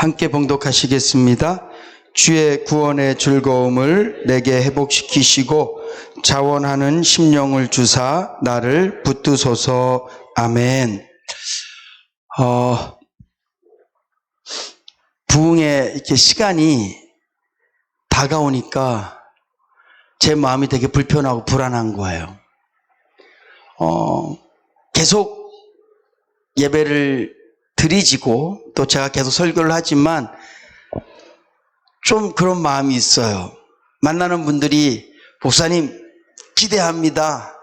함께 봉독하시겠습니다. 주의 구원의 즐거움을 내게 회복시키시고 자원하는 심령을 주사 나를 붙드소서. 아멘. 부흥의 이렇게 시간이 다가오니까 제 마음이 되게 불편하고 불안한 거예요. 계속 예배를 드리지고 또 제가 계속 설교를 하지만 좀 그런 마음이 있어요. 만나는 분들이 목사님 기대합니다.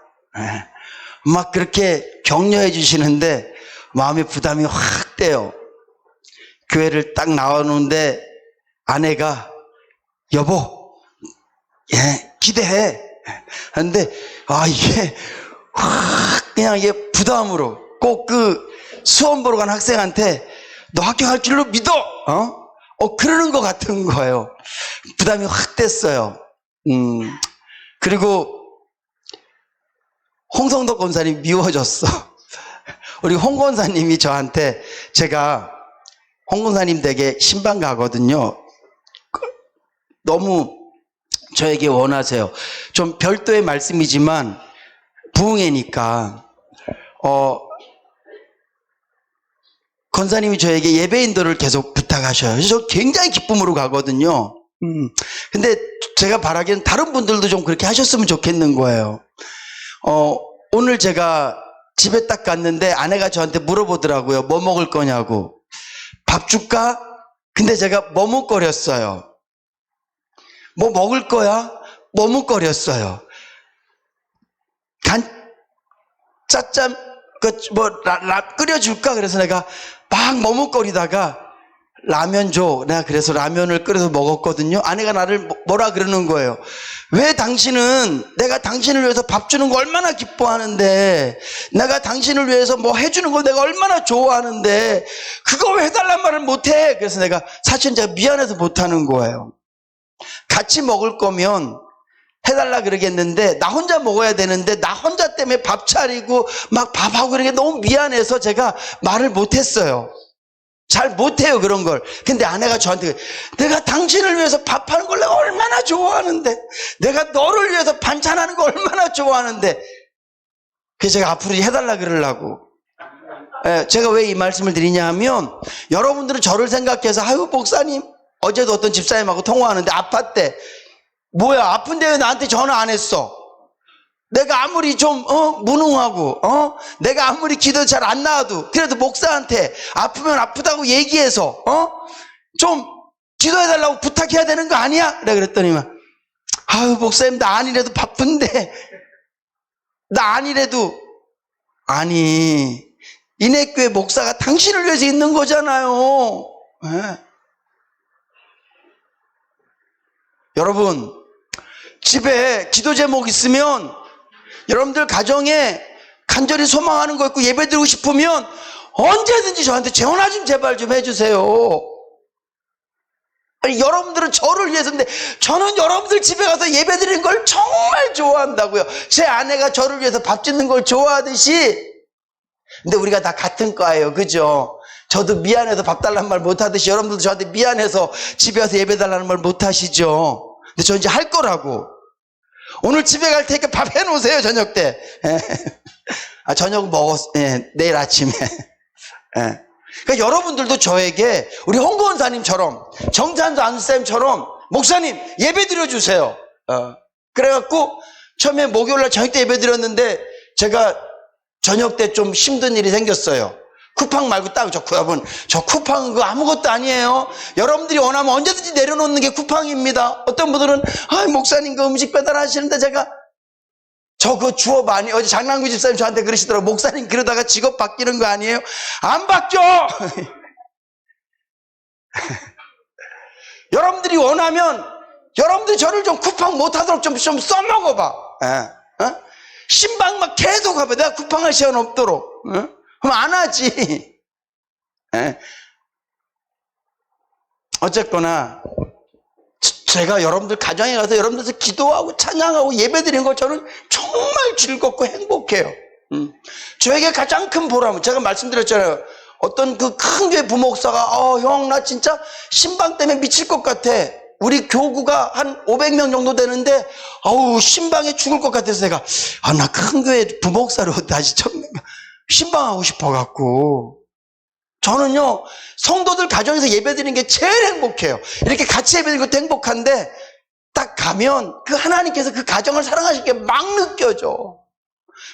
막 그렇게 격려해 주시는데 마음의 부담이 확 돼요. 교회를 딱 나오는데 아내가 여보 기대해 하는데 이게 확 그냥 이게 부담으로 꼭 그 수험 보러 간 학생한테 너 합격할 줄로 믿어 그러는 것 같은 거예요. 부담이 확 됐어요. 그리고 홍성덕 권사님 미워졌어. 우리 홍 권사님이 저한테, 제가 홍 권사님 댁에 신방 가거든요. 너무 저에게 원하세요. 좀 별도의 말씀이지만 부흥회니까 권사님이 저에게 예배인들을 계속 부탁하셔요. 그래서 저 굉장히 기쁨으로 가거든요. 근데 제가 바라기엔 다른 분들도 좀 그렇게 하셨으면 좋겠는 거예요. 오늘 제가 집에 딱 갔는데 아내가 저한테 물어보더라고요. 뭐 먹을 거냐고. 밥 줄까? 근데 제가 머뭇거렸어요. 뭐 먹을 거야? 머뭇거렸어요. 짜짬 끓여줄까? 그래서 내가 막 머뭇거리다가 라면 줘. 내가 그래서 라면을 끓여서 먹었거든요. 아내가 나를 뭐라 그러는 거예요. 왜 당신은 내가 당신을 위해서 밥 주는 거 얼마나 기뻐하는데, 내가 당신을 위해서 뭐 해주는 걸 내가 얼마나 좋아하는데 그거 왜 해달란 말을 못해? 그래서 내가 사실 제가 미안해서 못하는 거예요. 같이 먹을 거면 해달라 그러겠는데 나 혼자 먹어야 되는데 나 혼자 때문에 밥 차리고 막 밥하고 그런 게 너무 미안해서 제가 말을 못했어요. 잘 못해요 그런 걸. 근데 아내가 저한테 내가 당신을 위해서 밥하는 걸 내가 얼마나 좋아하는데, 내가 너를 위해서 반찬하는 거 얼마나 좋아하는데, 그래서 제가 앞으로 해달라 그러려고. 제가 왜 이 말씀을 드리냐 하면, 여러분들은 저를 생각해서 아유 목사님, 어제도 어떤 집사님하고 통화하는데 아팠대. 뭐야 아픈데 왜 나한테 전화 안 했어? 내가 아무리 좀 무능하고 내가 아무리 기도 잘 안 나와도 그래도 목사한테 아프면 아프다고 얘기해서 좀 기도해달라고 부탁해야 되는 거 아니야? 내가 그랬더니만 아유 목사님 나 아니래도 바쁜데, 나 아니래도, 아니 이내교회 목사가 당신을 위해서 있는 거잖아요. 여러분 집에 기도 제목 있으면 여러분들 가정에 간절히 소망하는 거 있고 예배 드리고 싶으면 언제든지 저한테 전화 좀 제발 좀 해주세요. 아니, 여러분들은 저를 위해서인데 저는 여러분들 집에 가서 예배 드리는 걸 정말 좋아한다고요. 제 아내가 저를 위해서 밥 짓는 걸 좋아하듯이. 근데 우리가 다 같은 과예요, 그죠? 저도 미안해서 밥 달라는 말 못하듯이 여러분들도 저한테 미안해서 집에 와서 예배 달라는 말 못하시죠. 근데 저 이제 할 거라고. 오늘 집에 갈 테니까 밥 해놓으세요, 저녁 때. 저녁 내일 아침에. 그러니까 여러분들도 저에게 우리 홍 권사님처럼, 정찬수 안수쌤처럼 목사님 예배 드려주세요. 그래갖고 처음에 목요일날 저녁 때 예배 드렸는데 제가 저녁 때 좀 힘든 일이 생겼어요. 쿠팡 말고 딱 여러분, 저 쿠팡 그거 아무것도 아니에요. 여러분들이 원하면 언제든지 내려놓는 게 쿠팡입니다. 어떤 분들은 목사님 그 음식 배달하시는데 제가 그거 주업 아니에요. 어제 장남구 집사님 저한테 그러시더라고요. 목사님 그러다가 직업 바뀌는 거 아니에요? 안 바뀌어. 여러분들이 원하면 여러분들이 저를 좀 쿠팡 못하도록 좀 써먹어봐. 신방 막 계속 가봐. 내가 쿠팡할 시간 없도록. 그럼 안 하지. 어쨌거나 제가 여러분들 가정에 가서 여러분들한테 기도하고 찬양하고 예배드리는 거 저는 정말 즐겁고 행복해요. 저에게 가장 큰 보람은 제가 말씀드렸잖아요. 어떤 그 큰 교회 부목사가 형 나 진짜 신방 때문에 미칠 것 같아. 우리 교구가 한 500명 정도 되는데 신방에 죽을 것 같아서 내가 나 큰 교회 부목사로 다시 신방하고 싶어갖고. 저는요 성도들 가정에서 예배드리는 게 제일 행복해요. 이렇게 같이 예배드리는 것도 행복한데 딱 가면 그 하나님께서 그 가정을 사랑하실 게 막 느껴져.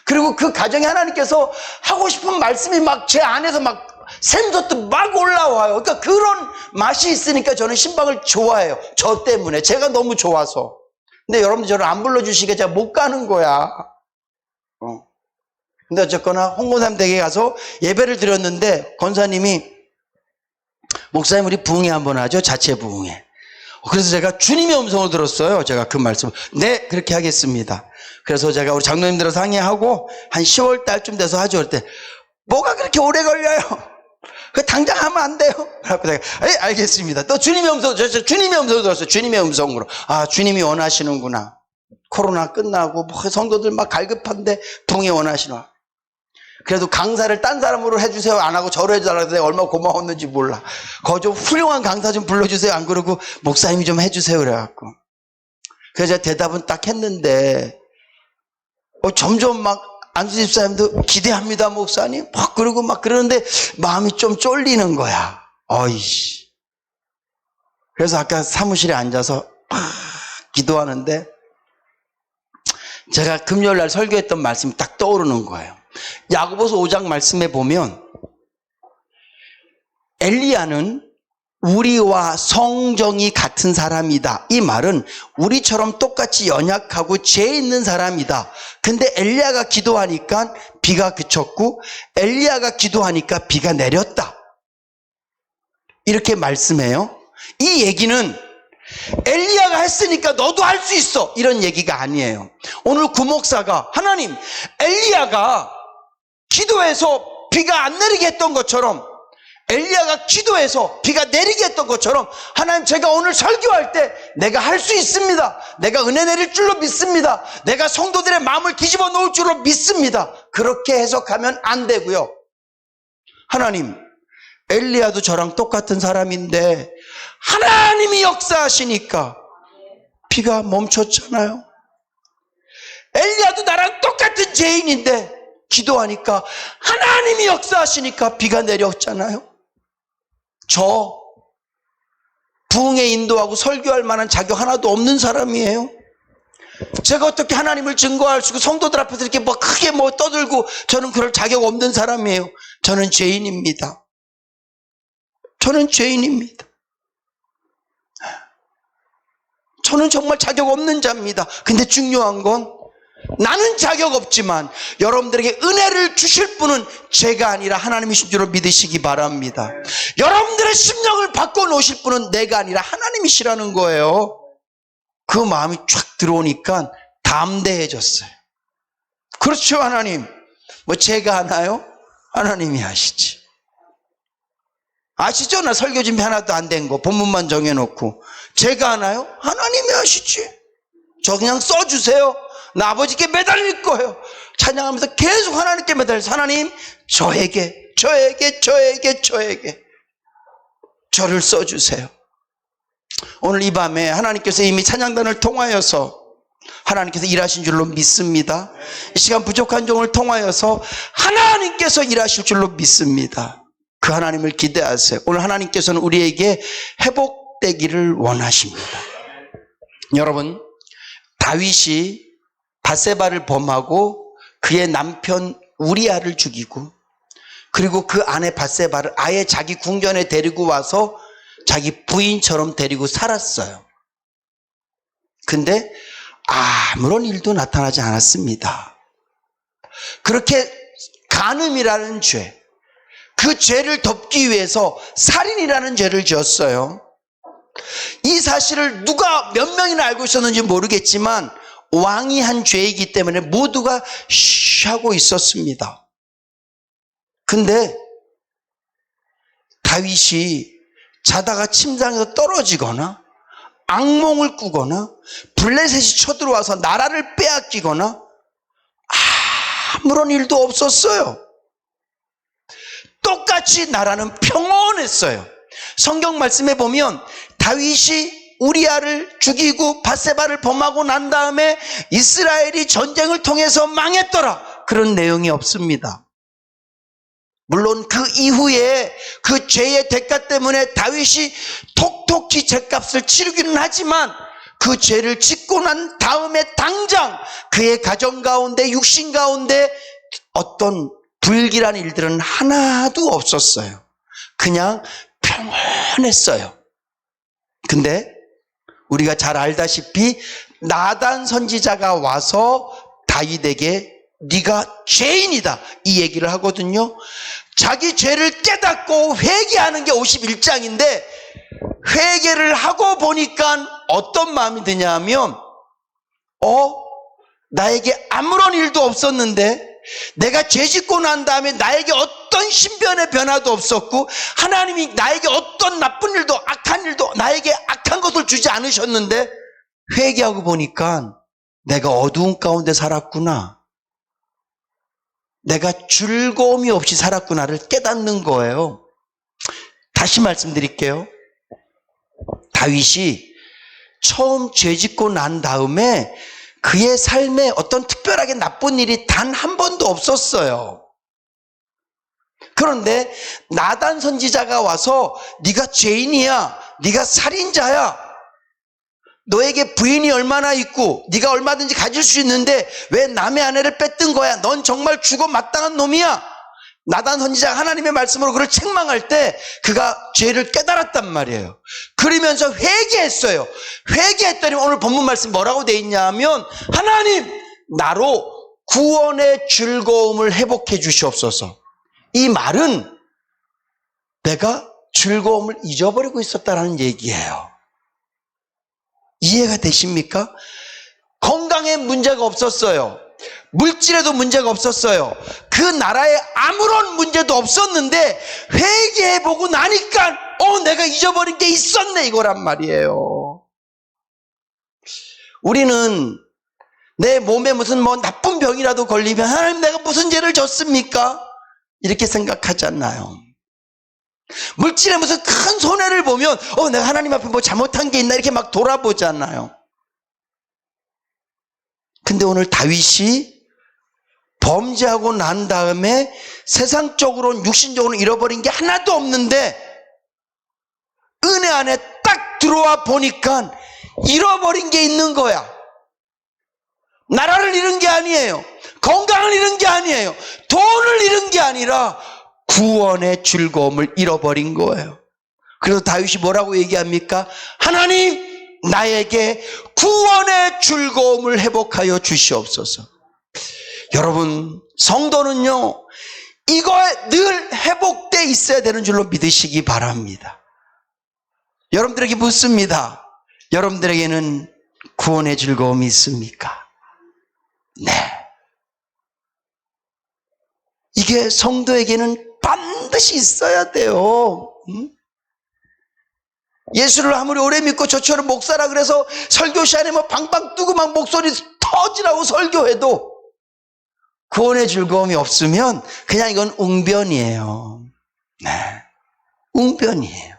그리고 그 가정에 하나님께서 하고 싶은 말씀이 막 제 안에서 막 샘솟듯 막 올라와요. 그러니까 그런 맛이 있으니까 저는 신방을 좋아해요. 저 때문에. 제가 너무 좋아서. 근데 여러분들 저를 안 불러주시니까 제가 못 가는 거야. 근데 어쨌거나 홍보사님 댁에 가서 예배를 드렸는데 권사님이 목사님 우리 부흥회 한번 하죠. 자체 부흥회. 그래서 제가 주님의 음성을 들었어요. 제가 그 말씀을. 네, 그렇게 하겠습니다. 그래서 제가 우리 장로님들과 상의하고 한 10월 달쯤 돼서 하죠. 그럴 때 뭐가 그렇게 오래 걸려요? 그 당장 하면 안 돼요. 그래서 내가 알겠습니다. 또 주님의 음성, 주님의 음성을 들었어요. 주님의 음성으로. 주님이 원하시는구나. 코로나 끝나고 성도들 막 갈급한데 부흥회 원하시나. 그래도 강사를 딴 사람으로 해주세요 안 하고 저로 해달라고 내가 얼마나 고마웠는지 몰라. 거기 좀 훌륭한 강사 좀 불러주세요 안 그러고 목사님이 좀 해주세요 그래갖고. 그래서 제가 대답은 딱 했는데 점점 막 안수 집사님도 기대합니다 목사님 막 그러고 막 그러는데 마음이 좀 쫄리는 거야. 어이씨. 그래서 아까 사무실에 앉아서 기도하는데 제가 금요일날 설교했던 말씀이 딱 떠오르는 거예요. 야고보서 5장 말씀에 보면 엘리야는 우리와 성정이 같은 사람이다. 이 말은 우리처럼 똑같이 연약하고 죄 있는 사람이다. 근데 엘리야가 기도하니까 비가 그쳤고 엘리야가 기도하니까 비가 내렸다. 이렇게 말씀해요. 이 얘기는 엘리야가 했으니까 너도 할 수 있어 이런 얘기가 아니에요. 오늘 구목사가 하나님 엘리야가 기도해서 비가 안 내리게 했던 것처럼 엘리야가 기도해서 비가 내리게 했던 것처럼 하나님 제가 오늘 설교할 때 내가 할 수 있습니다. 내가 은혜 내릴 줄로 믿습니다. 내가 성도들의 마음을 뒤집어 놓을 줄로 믿습니다. 그렇게 해석하면 안 되고요. 하나님 엘리야도 저랑 똑같은 사람인데 하나님이 역사하시니까 비가 멈췄잖아요. 엘리야도 나랑 똑같은 죄인인데 기도하니까 하나님이 역사하시니까 비가 내렸잖아요. 저 부흥에 인도하고 설교할 만한 자격 하나도 없는 사람이에요. 제가 어떻게 하나님을 증거할 수 있고 성도들 앞에서 이렇게 크게 떠들고 저는 그럴 자격 없는 사람이에요. 저는 죄인입니다. 저는 죄인입니다. 저는 정말 자격 없는 자입니다. 근데 중요한 건 나는 자격 없지만 여러분들에게 은혜를 주실 분은 제가 아니라 하나님이신 줄로 믿으시기 바랍니다. 여러분들의 심령을 바꿔놓으실 분은 내가 아니라 하나님이시라는 거예요. 그 마음이 쫙 들어오니까 담대해졌어요. 그렇죠 하나님. 제가 하나요? 하나님이 하시지. 아시죠? 나 설교 준비 하나도 안 된 거 본문만 정해놓고 제가 하나요? 하나님이 하시지. 저 그냥 써주세요. 나 아버지께 매달릴 거예요. 찬양하면서 계속 하나님께 매달려서 하나님 저에게 저를 써주세요. 오늘 이 밤에 하나님께서 이미 찬양단을 통하여서 하나님께서 일하신 줄로 믿습니다. 이 시간 부족한 종을 통하여서 하나님께서 일하실 줄로 믿습니다. 그 하나님을 기대하세요. 오늘 하나님께서는 우리에게 회복되기를 원하십니다. 여러분 다윗이 밧세바를 범하고 그의 남편 우리아를 죽이고 그리고 그 아내 밧세바를 아예 자기 궁전에 데리고 와서 자기 부인처럼 데리고 살았어요. 근데 아무런 일도 나타나지 않았습니다. 그렇게 간음이라는 죄, 그 죄를 덮기 위해서 살인이라는 죄를 지었어요. 이 사실을 누가 몇 명이나 알고 있었는지 모르겠지만 왕이 한 죄이기 때문에 모두가 쉬하고 있었습니다. 근데 다윗이 자다가 침상에서 떨어지거나 악몽을 꾸거나 블레셋이 쳐들어와서 나라를 빼앗기거나 아무런 일도 없었어요. 똑같이 나라는 평온했어요. 성경 말씀에 보면 다윗이 우리아를 죽이고 밧세바를 범하고 난 다음에 이스라엘이 전쟁을 통해서 망했더라, 그런 내용이 없습니다. 물론 그 이후에 그 죄의 대가 때문에 다윗이 톡톡히 죄값을 치르기는 하지만 그 죄를 짓고 난 다음에 당장 그의 가정 가운데, 육신 가운데 어떤 불길한 일들은 하나도 없었어요. 그냥 평온했어요. 근데 우리가 잘 알다시피 나단 선지자가 와서 다윗에게 네가 죄인이다, 이 얘기를 하거든요. 자기 죄를 깨닫고 회개하는 게 51장인데 회개를 하고 보니까 어떤 마음이 드냐 하면 나에게 아무런 일도 없었는데, 내가 죄 짓고 난 다음에 나에게 어떤 신변의 변화도 없었고 하나님이 나에게 어떤 나쁜 일도, 악한 일도, 나에게 악한 것을 주지 않으셨는데 회개하고 보니까 내가 어두운 가운데 살았구나, 내가 즐거움이 없이 살았구나를 깨닫는 거예요. 다시 말씀드릴게요. 다윗이 처음 죄 짓고 난 다음에 그의 삶에 어떤 특별하게 나쁜 일이 단 한 번도 없었어요. 그런데 나단 선지자가 와서 네가 죄인이야, 네가 살인자야, 너에게 부인이 얼마나 있고 네가 얼마든지 가질 수 있는데 왜 남의 아내를 뺏든 거야, 넌 정말 죽어 마땅한 놈이야, 나단 선지자가 하나님의 말씀으로 그를 책망할 때 그가 죄를 깨달았단 말이에요. 그러면서 회개했어요. 회개했더니 오늘 본문 말씀 뭐라고 돼 있냐 하면, 하나님 나로 구원의 즐거움을 회복해 주시옵소서. 이 말은 내가 즐거움을 잊어버리고 있었다는 얘기예요. 이해가 되십니까? 건강에 문제가 없었어요. 물질에도 문제가 없었어요. 그 나라에 아무런 문제도 없었는데 회개해보고 나니까 내가 잊어버린 게 있었네, 이거란 말이에요. 우리는 내 몸에 무슨 나쁜 병이라도 걸리면 하나님 내가 무슨 죄를 졌습니까? 이렇게 생각하잖아요. 물질에 무슨 큰 손해를 보면 내가 하나님 앞에 뭐 잘못한 게 있나 이렇게 막 돌아보잖아요. 근데 오늘 다윗이 범죄하고 난 다음에 세상적으로는, 육신적으로는 잃어버린 게 하나도 없는데 은혜 안에 딱 들어와 보니까 잃어버린 게 있는 거야. 나라를 잃은 게 아니에요. 건강을 잃은 게 아니에요. 돈을 잃은 게 아니라 구원의 즐거움을 잃어버린 거예요. 그래서 다윗이 뭐라고 얘기합니까? 하나님 나에게 구원의 즐거움을 회복하여 주시옵소서. 여러분, 성도는요 이거에 늘 회복돼 있어야 되는 줄로 믿으시기 바랍니다. 여러분들에게 묻습니다. 여러분들에게는 구원의 즐거움이 있습니까? 네. 이게 성도에게는 반드시 있어야 돼요. 예수를 아무리 오래 믿고 저처럼 목사라 그래서 설교 시간에 방방 뜨고 막 목소리 터지라고 설교해도 구원의 즐거움이 없으면 그냥 이건 웅변이에요. 네, 웅변이에요.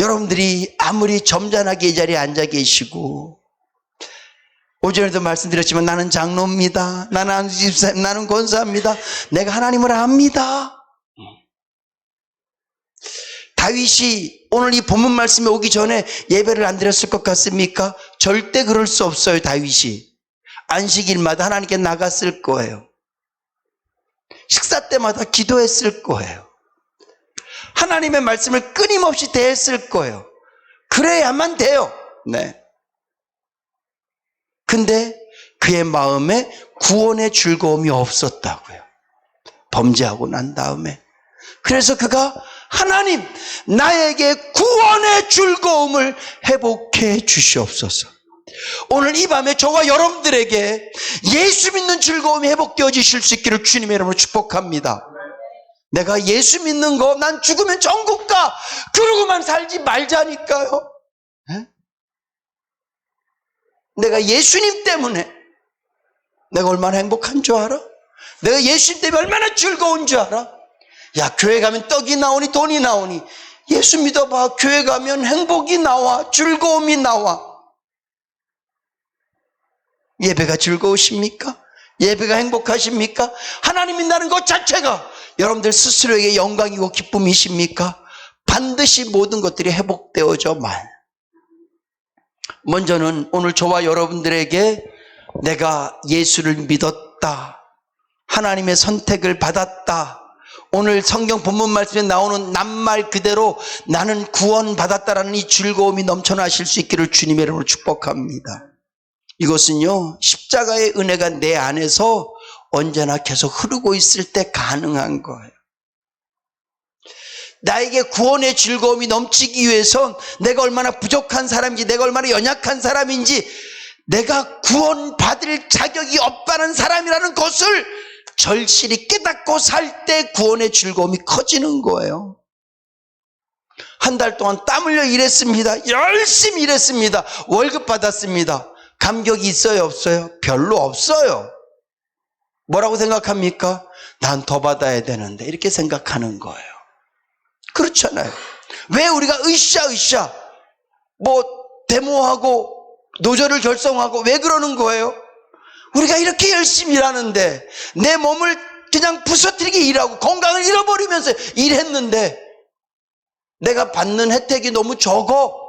여러분들이 아무리 점잖하게 이 자리에 앉아 계시고, 오전에도 말씀드렸지만 나는 장로입니다, 나는 안수집사님, 나는 권사입니다, 내가 하나님을 압니다. 다윗이 오늘 이 본문 말씀에 오기 전에 예배를 안 드렸을 것 같습니까? 절대 그럴 수 없어요. 다윗이 안식일마다 하나님께 나갔을 거예요. 식사 때마다 기도했을 거예요. 하나님의 말씀을 끊임없이 대했을 거예요. 그래야만 돼요. 네. 근데 그의 마음에 구원의 즐거움이 없었다고요. 범죄하고 난 다음에. 그래서 그가 하나님 나에게 구원의 즐거움을 회복해 주시옵소서. 오늘 이 밤에 저와 여러분들에게 예수 믿는 즐거움이 회복되어지실 수 있기를 주님의 이름으로 축복합니다. 내가 예수 믿는 거, 난 죽으면 천국 가, 그러고만 살지 말자니까요. 네? 내가 예수님 때문에 내가 얼마나 행복한 줄 알아? 내가 예수 때문에 얼마나 즐거운 줄 알아? 야, 교회 가면 떡이 나오니 돈이 나오니. 예수 믿어봐. 교회 가면 행복이 나와. 즐거움이 나와. 예배가 즐거우십니까? 예배가 행복하십니까? 하나님 믿는다는 것 자체가 여러분들 스스로에게 영광이고 기쁨이십니까? 반드시 모든 것들이 회복되어져만. 먼저는 오늘 저와 여러분들에게 내가 예수를 믿었다, 하나님의 선택을 받았다, 오늘 성경 본문 말씀에 나오는 낱말 그대로 나는 구원받았다라는 이 즐거움이 넘쳐나실 수 있기를 주님의 이름으로 축복합니다. 이것은요, 십자가의 은혜가 내 안에서 언제나 계속 흐르고 있을 때 가능한 거예요. 나에게 구원의 즐거움이 넘치기 위해선 내가 얼마나 부족한 사람인지, 내가 얼마나 연약한 사람인지, 내가 구원받을 자격이 없다는 사람이라는 것을 절실히 깨닫고 살 때 구원의 즐거움이 커지는 거예요. 한 달 동안 땀 흘려 일했습니다. 열심히 일했습니다. 월급 받았습니다. 감격이 있어요, 없어요? 별로 없어요. 뭐라고 생각합니까? 난 더 받아야 되는데, 이렇게 생각하는 거예요. 그렇잖아요. 왜 우리가 으쌰 데모하고 노조를 결성하고 왜 그러는 거예요? 우리가 이렇게 열심히 일하는데, 내 몸을 그냥 부서뜨리게 일하고 건강을 잃어버리면서 일했는데 내가 받는 혜택이 너무 적어.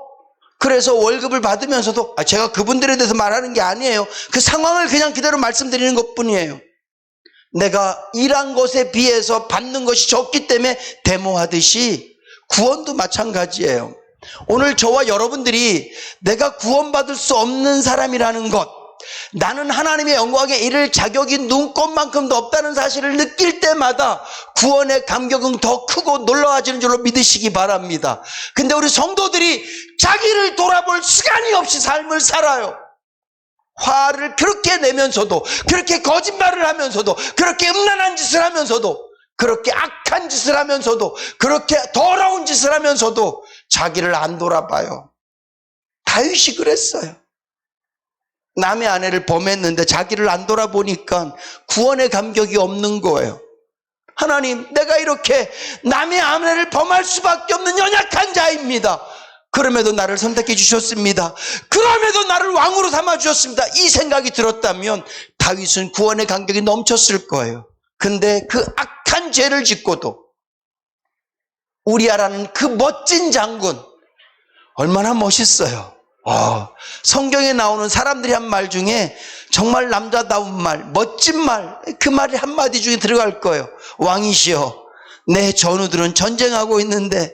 그래서 월급을 받으면서도, 제가 그분들에 대해서 말하는 게 아니에요. 그 상황을 그냥 그대로 말씀드리는 것뿐이에요. 내가 일한 것에 비해서 받는 것이 적기 때문에 데모하듯이 구원도 마찬가지예요. 오늘 저와 여러분들이 내가 구원받을 수 없는 사람이라는 것, 나는 하나님의 영광에 이를 자격이 눈꼽만큼도 없다는 사실을 느낄 때마다 구원의 감격은 더 크고 놀라워지는 줄로 믿으시기 바랍니다. 근데 우리 성도들이 자기를 돌아볼 시간이 없이 삶을 살아요. 화를 그렇게 내면서도, 그렇게 거짓말을 하면서도, 그렇게 음란한 짓을 하면서도, 그렇게 악한 짓을 하면서도, 그렇게 더러운 짓을 하면서도 자기를 안 돌아봐요. 다윗이 그랬어요. 남의 아내를 범했는데 자기를 안 돌아보니까 구원의 감격이 없는 거예요. 하나님, 내가 이렇게 남의 아내를 범할 수밖에 없는 연약한 자입니다. 그럼에도 나를 선택해 주셨습니다. 그럼에도 나를 왕으로 삼아 주셨습니다. 이 생각이 들었다면 다윗은 구원의 감격이 넘쳤을 거예요. 근데 그 악한 죄를 짓고도 우리아라는 그 멋진 장군, 얼마나 멋있어요. 성경에 나오는 사람들이 한 말 중에 정말 남자다운 말, 멋진 말, 그 말이 한마디 중에 들어갈 거예요. 왕이시여, 내 전우들은 전쟁하고 있는데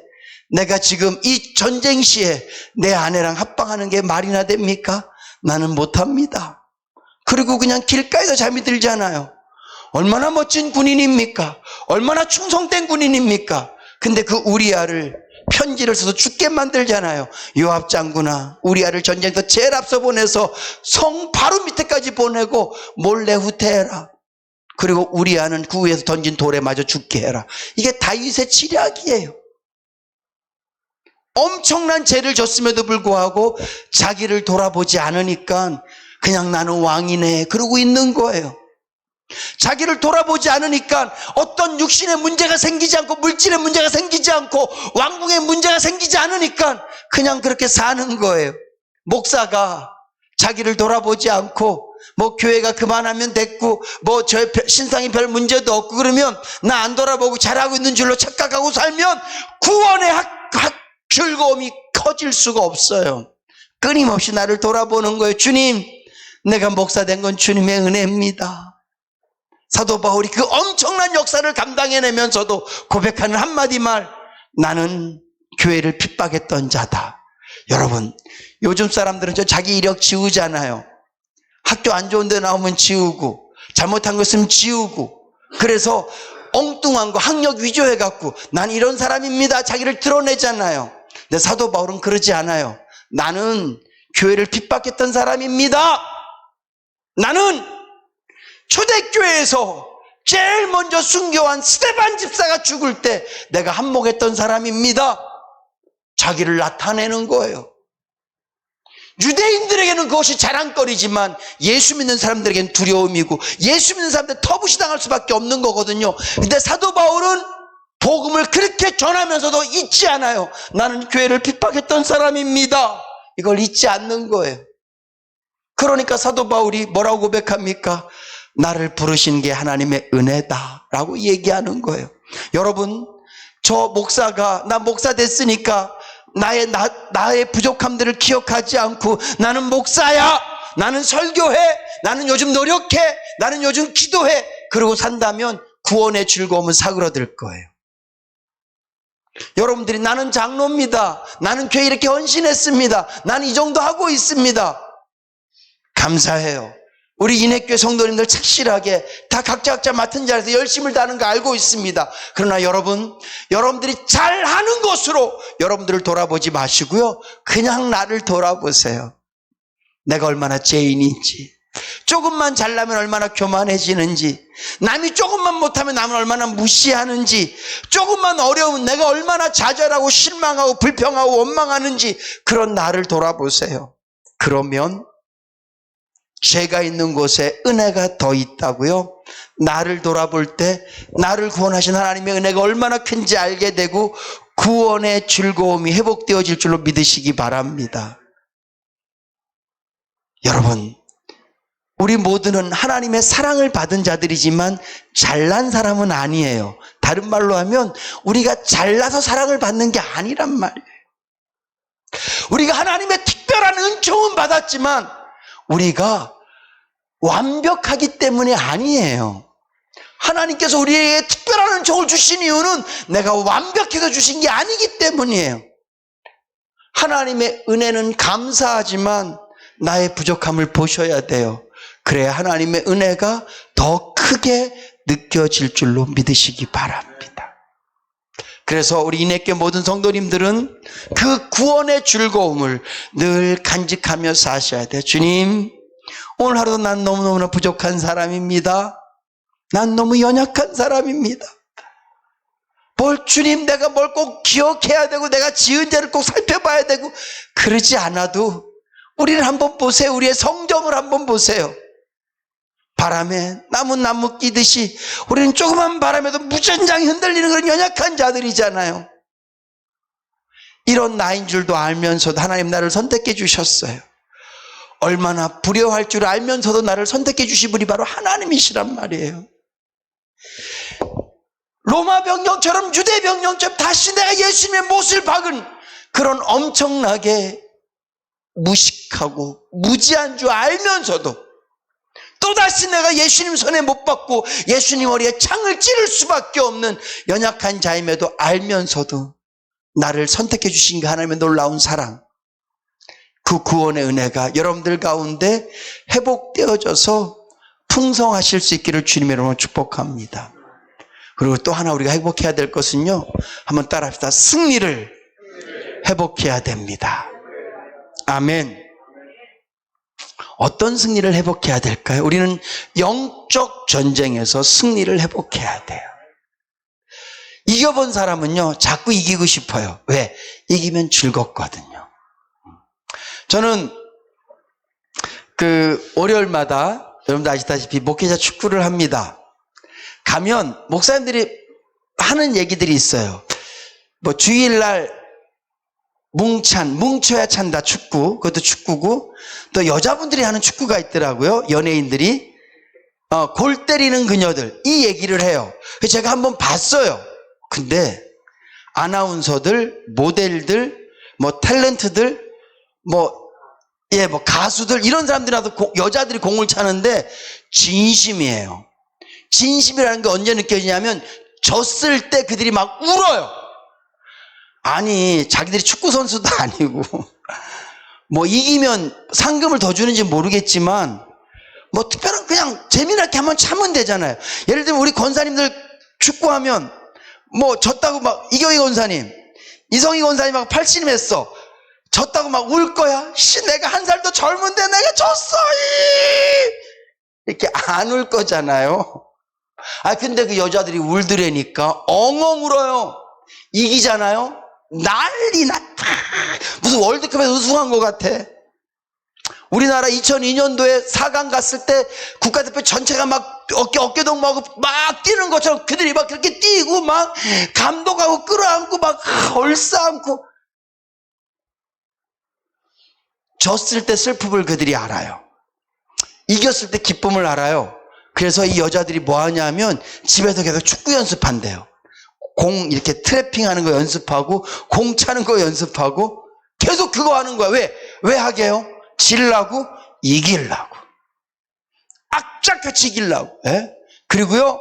내가 지금 이 전쟁 시에 내 아내랑 합방하는 게 말이나 됩니까? 나는 못합니다. 그리고 그냥 길가에서 잠이 들잖아요. 얼마나 멋진 군인입니까? 얼마나 충성된 군인입니까? 근데 그 우리아를 편지를 써서 죽게 만들잖아요. 요압 장군아, 우리아를 전쟁터 제일 앞서 보내서 성 바로 밑에까지 보내고 몰래 후퇴해라. 그리고 우리아는 그 위에서 던진 돌에 맞아 죽게 해라. 이게 다윗의 지략이에요. 엄청난 죄를 졌음에도 불구하고 자기를 돌아보지 않으니까 그냥 나는 왕이네 그러고 있는 거예요. 자기를 돌아보지 않으니까 어떤 육신의 문제가 생기지 않고, 물질의 문제가 생기지 않고, 왕궁의 문제가 생기지 않으니까 그냥 그렇게 사는 거예요. 목사가 자기를 돌아보지 않고 교회가 그만하면 됐고 저 신상이 별 문제도 없고 그러면 나 안 돌아보고 잘하고 있는 줄로 착각하고 살면 구원의 즐거움이 커질 수가 없어요. 끊임없이 나를 돌아보는 거예요. 주님, 내가 목사 된 건 주님의 은혜입니다. 사도 바울이 그 엄청난 역사를 감당해내면서도 고백하는 한마디 말, 나는 교회를 핍박했던 자다. 여러분, 요즘 사람들은 자기 이력 지우잖아요. 학교 안 좋은 데 나오면 지우고, 잘못한 거 있으면 지우고, 그래서 엉뚱한 거 학력 위조해갖고 난 이런 사람입니다 자기를 드러내잖아요. 근데 사도 바울은 그러지 않아요. 나는 교회를 핍박했던 사람입니다. 나는 초대교회에서 제일 먼저 순교한 스데반 집사가 죽을 때 내가 한몫했던 사람입니다. 자기를 나타내는 거예요. 유대인들에게는 그것이 자랑거리지만 예수 믿는 사람들에게는 두려움이고 예수 믿는 사람들 터부시 당할 수밖에 없는 거거든요. 근데 사도 바울은 복음을 그렇게 전하면서도 잊지 않아요. 나는 교회를 핍박했던 사람입니다. 이걸 잊지 않는 거예요. 그러니까 사도 바울이 뭐라고 고백합니까? 나를 부르신 게 하나님의 은혜다 라고 얘기하는 거예요. 여러분, 저 목사가 나 목사 됐으니까 나의 부족함들을 기억하지 않고 나는 목사야, 나는 설교해, 나는 요즘 노력해, 나는 요즘 기도해, 그러고 산다면 구원의 즐거움은 사그러들 거예요. 여러분들이 나는 장로입니다, 나는 교회 이렇게 헌신했습니다, 나는 이 정도 하고 있습니다, 감사해요. 우리 인해교회 성도님들 착실하게 다 각자 맡은 자리에서 열심을 다하는 거 알고 있습니다. 그러나 여러분들이 잘하는 것으로 여러분들을 돌아보지 마시고요, 그냥 나를 돌아보세요. 내가 얼마나 죄인인지, 조금만 잘나면 얼마나 교만해지는지, 남이 조금만 못하면 남은 얼마나 무시하는지, 조금만 어려우면 내가 얼마나 좌절하고 실망하고 불평하고 원망하는지, 그런 나를 돌아보세요. 그러면 죄가 있는 곳에 은혜가 더 있다고요. 나를 돌아볼 때 나를 구원하신 하나님의 은혜가 얼마나 큰지 알게 되고 구원의 즐거움이 회복되어질 줄로 믿으시기 바랍니다. 여러분, 우리 모두는 하나님의 사랑을 받은 자들이지만 잘난 사람은 아니에요. 다른 말로 하면 우리가 잘나서 사랑을 받는 게 아니란 말이에요. 우리가 하나님의 특별한 은총은 받았지만 우리가 완벽하기 때문에 아니에요. 하나님께서 우리에게 특별한 은총을 주신 이유는 내가 완벽해서 주신 게 아니기 때문이에요. 하나님의 은혜는 감사하지만 나의 부족함을 보셔야 돼요. 그래야 하나님의 은혜가 더 크게 느껴질 줄로 믿으시기 바랍니다. 그래서 우리 인해교회 모든 성도님들은 그 구원의 즐거움을 늘 간직하며 사셔야 돼요. 주님, 오늘 하루도 난 너무너무나 부족한 사람입니다. 난 너무 연약한 사람입니다. 주님, 내가 뭘 꼭 기억해야 되고 내가 지은 죄를 꼭 살펴봐야 되고 그러지 않아도 우리를 한번 보세요. 우리의 성정을 한번 보세요. 바람에 나무 끼듯이 우리는 조그만 바람에도 무전장이 흔들리는 그런 연약한 자들이잖아요. 이런 나인 줄도 알면서도 하나님 나를 선택해 주셨어요. 얼마나 불효할 줄 알면서도 나를 선택해 주신 분이 바로 하나님이시란 말이에요. 로마 병정처럼 유대 병정처럼 다시 내가 예수님의 못을 박은 그런 엄청나게 무식하고 무지한 줄 알면서도 또다시 내가 예수님 손에 못 박고 예수님 머리에 창을 찌를 수밖에 없는 연약한 자임에도 알면서도 나를 선택해 주신 그 하나님의 놀라운 사랑, 그 구원의 은혜가 여러분들 가운데 회복되어져서 풍성하실 수 있기를 주님의 이름으로 축복합니다. 그리고 또 하나 우리가 회복해야 될 것은요, 한번 따라합시다. 승리를 회복해야 됩니다. 아멘. 어떤 승리를 회복해야 될까요? 우리는 영적 전쟁에서 승리를 회복해야 돼요. 이겨본 사람은요, 자꾸 이기고 싶어요. 왜? 이기면 즐겁거든요. 저는 월요일마다 여러분들 아시다시피 목회자 축구를 합니다. 가면 목사님들이 하는 얘기들이 있어요. 주일날 뭉쳐야 찬다 축구, 그것도 축구고, 또 여자분들이 하는 축구가 있더라고요. 연예인들이 골 때리는 그녀들, 이 얘기를 해요. 그래서 제가 한번 봤어요. 근데 아나운서들, 모델들, 탤런트들, 가수들, 이런 사람들이라도 여자들이 공을 차는데 진심이에요. 진심이라는 게 언제 느껴지냐면 졌을 때 그들이 막 울어요. 아니, 자기들이 축구 선수도 아니고 이기면 상금을 더 주는지 모르겠지만 특별한 그냥 재미나게 한번 참으면 되잖아요. 예를 들면 우리 권사님들 축구하면 졌다고 이경희 권사님, 이성희 권사님하고 팔씨름 했어. 졌다고 울 거야? 내가 한 살 더 젊은데 내가 졌어! 이렇게 안 울 거잖아요. 근데 그 여자들이 울더라니까 엉엉 울어요. 이기잖아요? 난리 났다. 무슨 월드컵에서 우승한 것 같아. 우리나라 2002년도에 4강 갔을 때 국가대표 전체가 막 어깨동무하고 막 뛰는 것처럼 그들이 막 그렇게 뛰고 막 감독하고 끌어안고 막 얼싸안고, 졌을 때 슬픔을 그들이 알아요. 이겼을 때 기쁨을 알아요. 그래서 이 여자들이 뭐 하냐면 집에서 계속 축구 연습한대요. 공 이렇게 트래핑하는 거 연습하고 공 차는 거 연습하고 계속 그거 하는 거야. 왜 하게요? 지려고, 이기려고, 악착같이 이기려고. 예? 그리고요,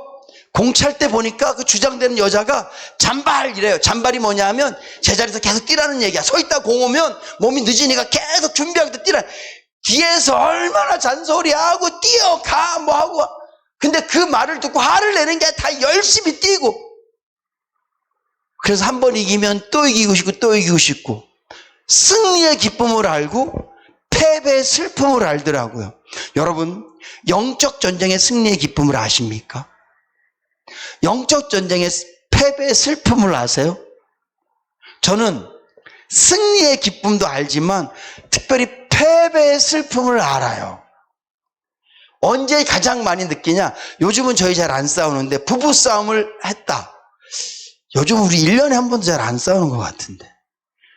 공 찰 때 보니까 그 주장되는 여자가 잔발이래요. 잔발이 뭐냐 하면 제자리에서 계속 뛰라는 얘기야. 서 있다 공 오면 몸이 늦으니까 계속 준비하고 뛰라. 뒤에서 얼마나 잔소리하고 뛰어가 뭐하고. 근데 그 말을 듣고 화를 내는 게 다 열심히 뛰고. 그래서 한 번 이기면 또 이기고 싶고 또 이기고 싶고, 승리의 기쁨을 알고 패배의 슬픔을 알더라고요. 여러분, 영적 전쟁의 승리의 기쁨을 아십니까? 영적 전쟁의 패배의 슬픔을 아세요? 저는 승리의 기쁨도 알지만 특별히 패배의 슬픔을 알아요. 언제 가장 많이 느끼냐? 요즘은 저희 잘 안 싸우는데 부부싸움을 했다. 요즘 우리 1년에 한 번도 잘 안 싸우는 것 같은데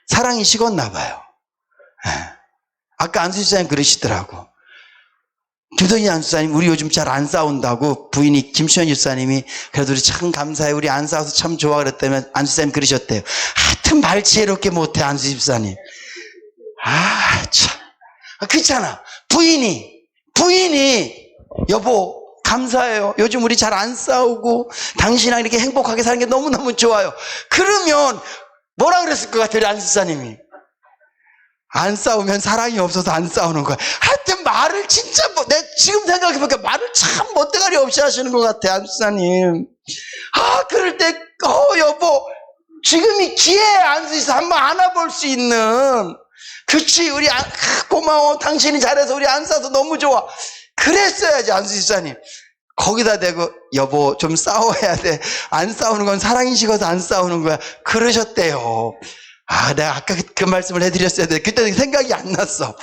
사랑이 식었나 봐요. 아까 안수 집사님 그러시더라고. 김선희 안수사님, 우리 요즘 잘 안 싸운다고 부인이 김시현 집사님이, 그래도 우리 참 감사해, 우리 안 싸워서 참 좋아 그랬다면 안수사님 그러셨대요. 하여튼 말 지혜롭게 못해 안수 집사님. 참 그렇잖아. 부인이 여보 감사해요, 요즘 우리 잘 안 싸우고 당신이랑 이렇게 행복하게 사는 게 너무너무 좋아요. 그러면 뭐라 그랬을 것 같아요, 안수 집사님이? 안 싸우면 사랑이 없어서 안 싸우는 거야. 하여튼 말을 진짜 내 지금 생각해보니까 말을 참 멋대가리 없이 하시는 것 같아, 안수사님. 그럴 때 여보 지금이 기회야, 안수에서 한번 안아볼 수 있는. 그치, 우리 고마워, 당신이 잘해서 우리 안 싸워서 너무 좋아. 그랬어야지, 안수 집사님. 거기다 대고 여보 좀 싸워야 돼, 안 싸우는 건 사랑이 식어서 안 싸우는 거야, 그러셨대요. 내가 아까 그 말씀을 해드렸어야 돼. 그때 생각이 안 났어.